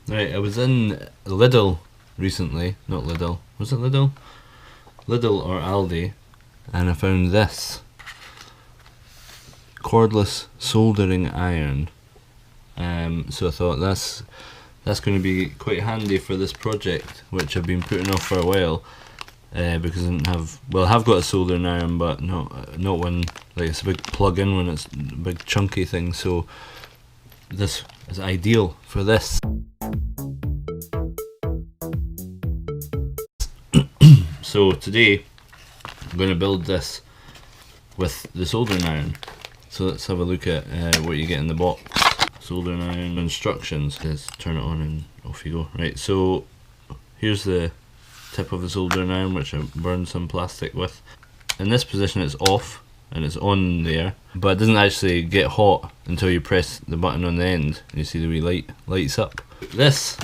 Right, I was in Lidl recently. Not Lidl. Was it Lidl? Lidl or Aldi. And I found this cordless soldering iron. So I thought that's going to be quite handy for this project, which I've been putting off for a while. Because I didn't have, well, I have got a soldering iron, but not one, like it's a big plug-in one, it's a big chunky thing, so this is ideal for this. So today I'm going to build this with the soldering iron. So let's have a look at what you get in the box. Soldering iron instructions. Just turn it on and off you go. Right, so here's the tip of the soldering iron, which I burned some plastic with. In this position it's off and it's on there, but it doesn't actually get hot until you press the button on the end and you see the wee light lights up. This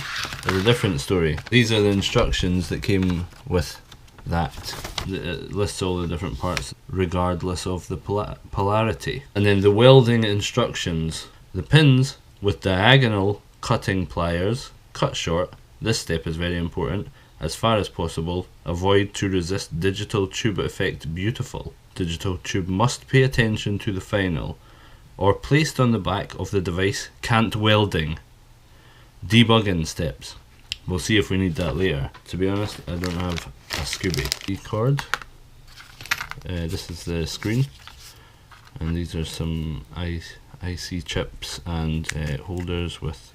is a different story. These are the instructions that came with that. It lists all the different parts regardless of the polarity. And then the welding instructions. The pins with diagonal cutting pliers cut short. This step is very important. As far as possible, avoid to resist digital tube effect beautiful. Digital tube must pay attention to the final, or placed on the back of the device, can't welding. Debugging steps. We'll see if we need that later. To be honest, I don't have a Scooby. E-cord. This is the screen, and these are some IC chips and holders with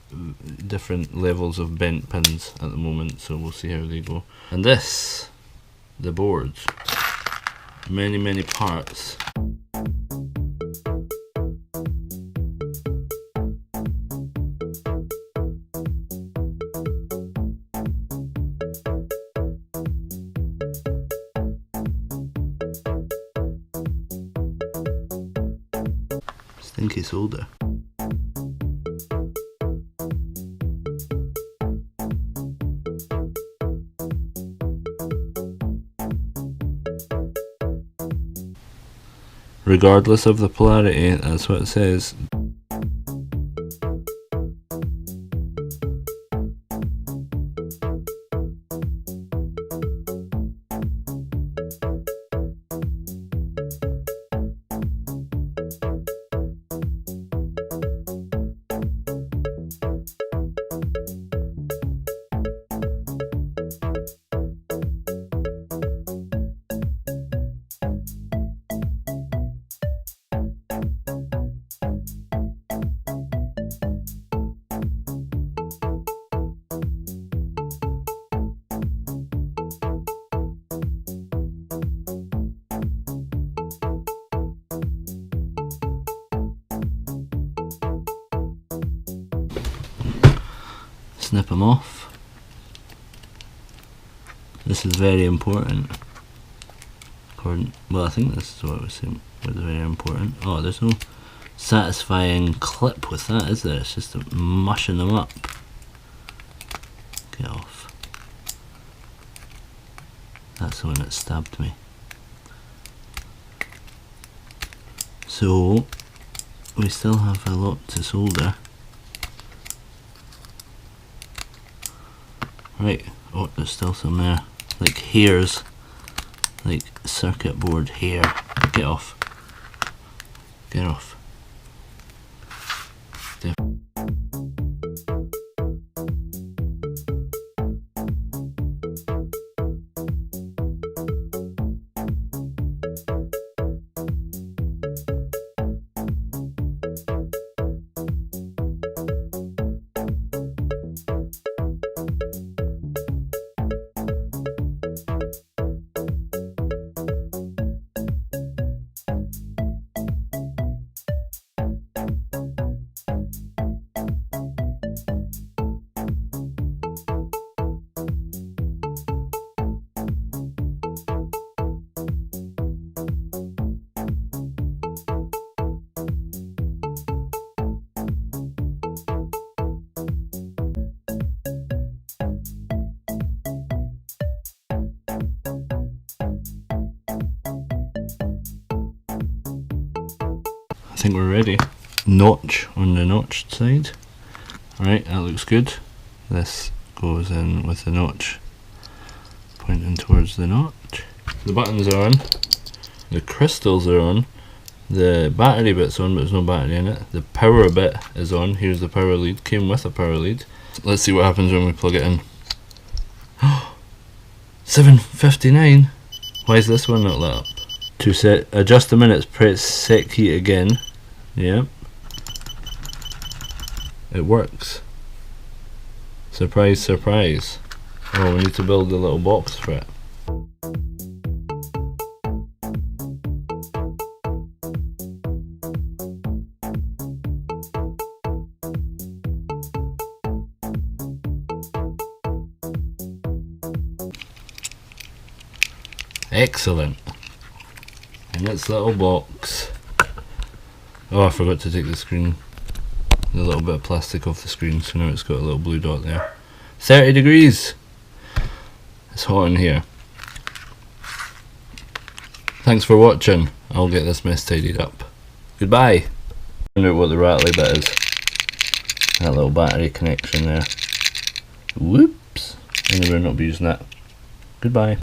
different levels of bent pins at the moment, so we'll see how they go. And this, the board, many parts. Stinky solder. Regardless of the polarity, that's what it says. Snip them off. This is very important. Well, I think this is what was saying was very important. Oh, there's no satisfying clip with that, is there? It's just mushing them up. Get off. That's the one that stabbed me. So we still have a lot to solder. Right, oh, there's still some there, like hairs, like circuit board hair. Get off. Get off. There. I think we're ready. Notch on the notched side. Alright, that looks good. This goes in with the notch pointing towards the notch. The buttons are on, the crystals are on, the battery bit's on but there's no battery in it. The power bit is on, here's the power lead, came with a power lead. Let's see what happens when we plug it in. 7:59. Why is this one not lit up? To set, adjust the minutes, press sec heat again. Yep. It works. Surprise, surprise. Oh, we need to build a little box for it. Excellent. In its little box. Oh, I forgot to take the screen, the little bit of plastic off the screen, so now it's got a little blue dot there. 30 degrees! It's hot in here. Thanks for watching. I'll get this mess tidied up. Goodbye! Find out what the rattly bit is. That little battery connection there. Whoops! I better not be using that. Goodbye.